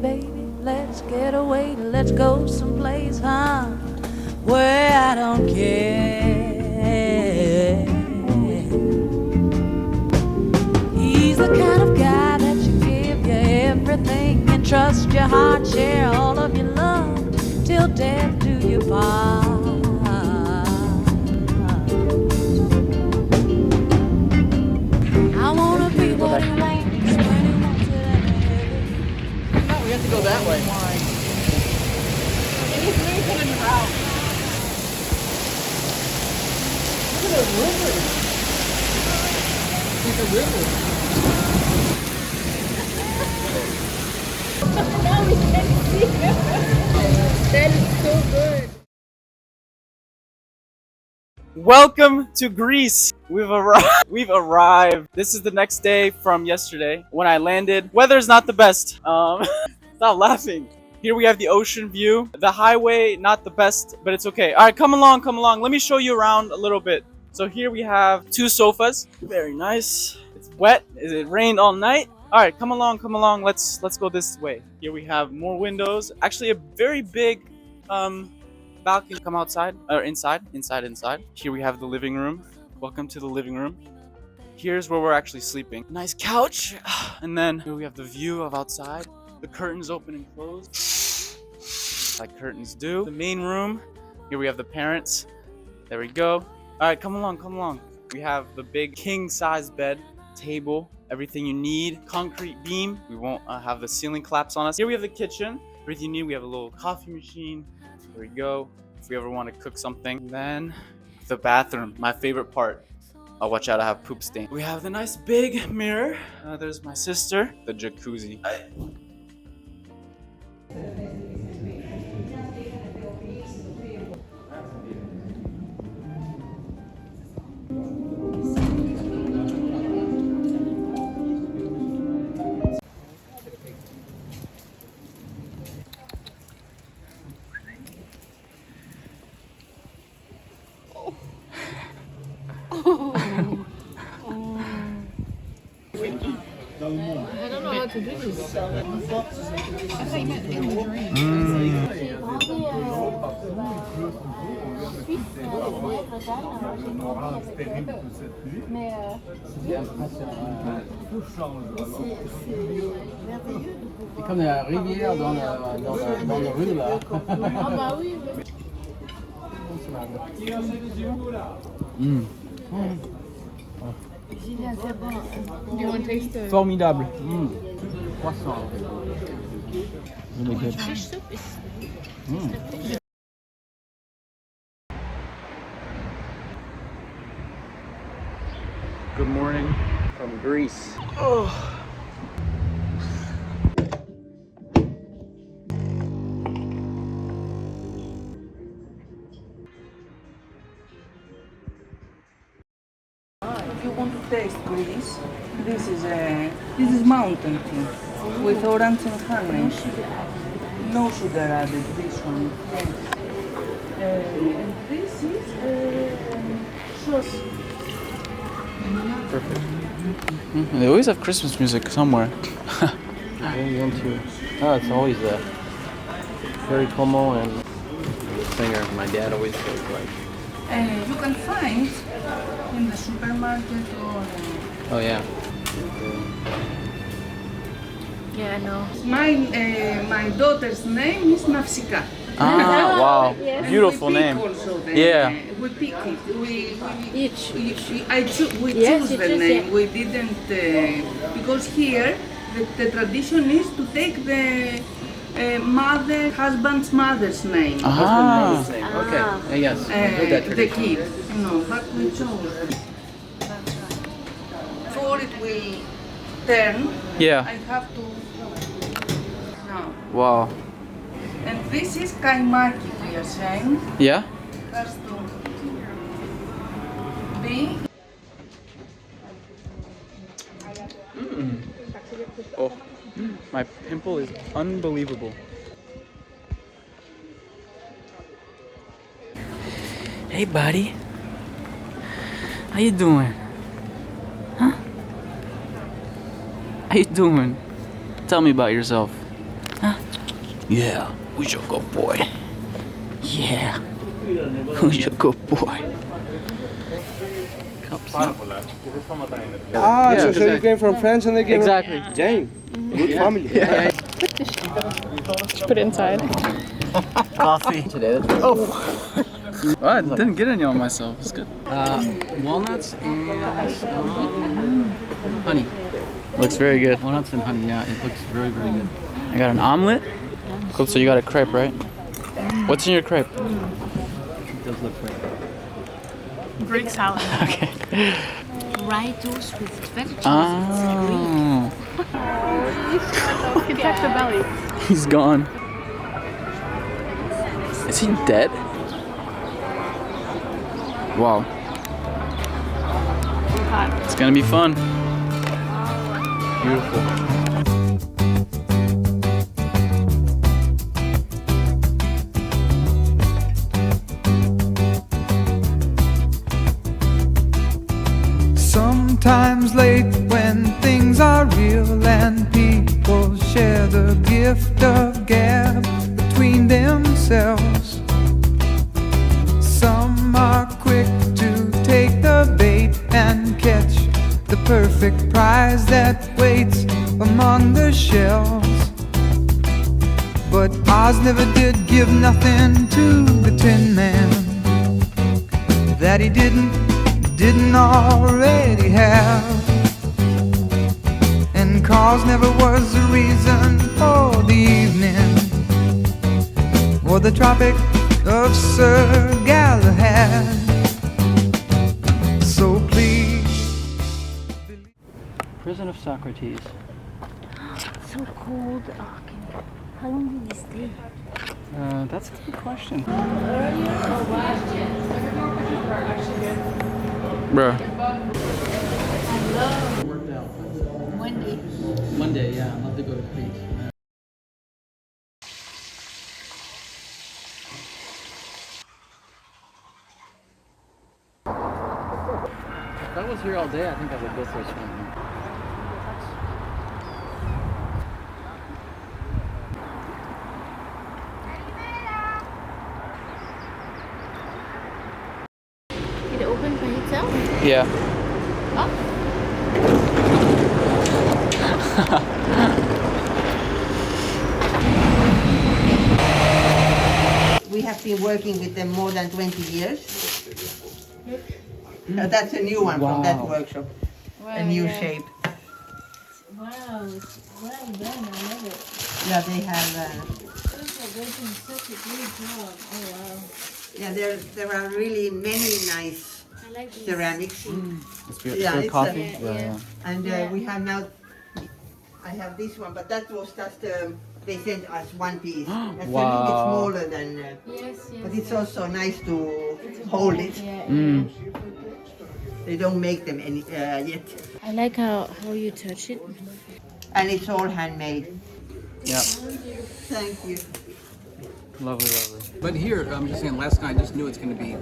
baby, let's get away, let's go someplace, huh? Where I don't care. He's the kind of guy that you give you everything and trust your heart, share all of your love till death do you part. I wanna be what he wants when he wants it and No, we have to go that way. He's moving in the route. Look at those rivers. It's like a river. Now we can see it. That is so good. Welcome to Greece. We've arrived. This is the next day from yesterday when I landed. Weather's not the best. Stop laughing. Here we have the ocean view. The highway, not the best, but it's okay. All right, come along. Let me show you around a little bit. So here we have 2 sofas. Very nice. It's wet. It rained all night. All right, come along. Let's go this way. Here we have more windows. Actually, a very big balcony. Come outside or inside. Here we have the living room. Welcome to the living room. Here's where we're actually sleeping. Nice couch. And then here we have the view of outside. The curtains open and close like curtains do. The main room. Here we have the parents. There we go. All right, come along. We have the big king size bed, table, everything you need. Concrete beam. We won't have the ceiling collapse on us. Here we have the kitchen. Everything you need. We have a little coffee machine. There we go. If we ever want to cook something. Then the bathroom, my favorite part. Oh, watch out, I have poop stain. We have the nice big mirror. There's my sister. The jacuzzi. I don't know how to do this. I thought you meant in the dream. C'est comme la rivière dans le rue là. Ah bah oui. Julien, c'est bon. You want to taste it? Formidable. Croissant. Fish soup is... Good morning from Greece. Oh. If you want to taste Greece, this is mountain tea with orange and honey. No sugar added. This one, yes. And this is sauce. Perfect. They always have Christmas music somewhere. Very into. Oh, it's always very common and singer. My dad always says like. You can find in the supermarket or. Oh yeah. Yeah, I know. My daughter's name is Nafsika. Ah, wow. Yes. Beautiful We pick name. also the, Yeah. We pick it. We Each. we Yes, choose you the choose, name. yeah. We didn't because here the tradition is to take the husband's mother's name. Ah. Okay. Yes. I heard that The tradition. kid, but we chose. Before it will turn, Yeah. I have to. No. Wow. And this is kaimaki, we are saying. Yeah. Has to be. Oh, my pimple is unbelievable. Hey, buddy. How you doing? Huh? How you doing? Tell me about yourself. Huh? Yeah, who's your good boy? Yeah, who's your good boy? Cups. Ah, Yeah, so you came from France and they came Exactly. from... Dang, good family. Yeah. Just put it inside. Coffee today. Oh, I didn't get any on myself. It's good. walnuts and honey. Looks very good. Walnuts and honey. Yeah, it looks very, very good. I got an omelet. Cool. So you got a crepe, right? What's in your crepe? It does look great. Greek salad. Okay. Dry toast with feta cheese. Oh, You can touch the belly. he's gone. Is he dead? Wow. Hot. It's gonna be fun. Beautiful. Sometimes late when things are real and people share the gift of gab between themselves. Some are quick to take the bait and catch the perfect prize that waits among the shells. But Oz never did give nothing to the Tin Man that he didn't already have. And cause never was the reason for the evening or the Tropic of Sir Galahad. So please. Prison of Socrates. So cold. Oh, how long did you stay? That's a good question. Bruh. Monday, yeah, I'd love to go to Crete. If I was here all day, I think I would go for a swim. Did it open by itself? Yeah. We have been working with them more than 20 years. That's a new one from that workshop. A new shape. Wow, it's well done. I love it. Yeah, they have. Those are doing such a great job. Oh wow. Yeah, there are really many nice I like these. ceramics. It's good. Yeah, Good it's coffee. yeah. And we have now. I have this one, but that was just. They sent us one piece. That's a little bit smaller than. Yes, yes. But it's also nice to hold it. Yeah, Mm. They don't make them any yet, I like how you touch it. and it's all handmade. Yeah. Thank you. Lovely, lovely. But here, I'm just saying, last night I just knew it's going to be.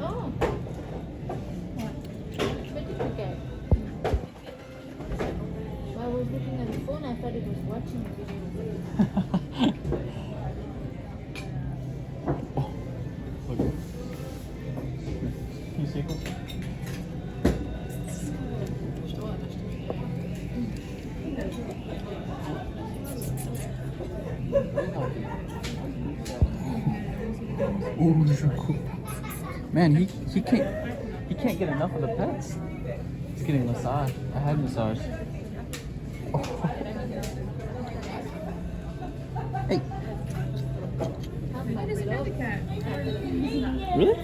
Oh. What did you get? While I was looking at the phone, I thought it was watching the video. Can you see close? Oh, these are cool. Man, he can't get enough of the pets. He's getting a massage. I had a massage. Oh. Hey. Really?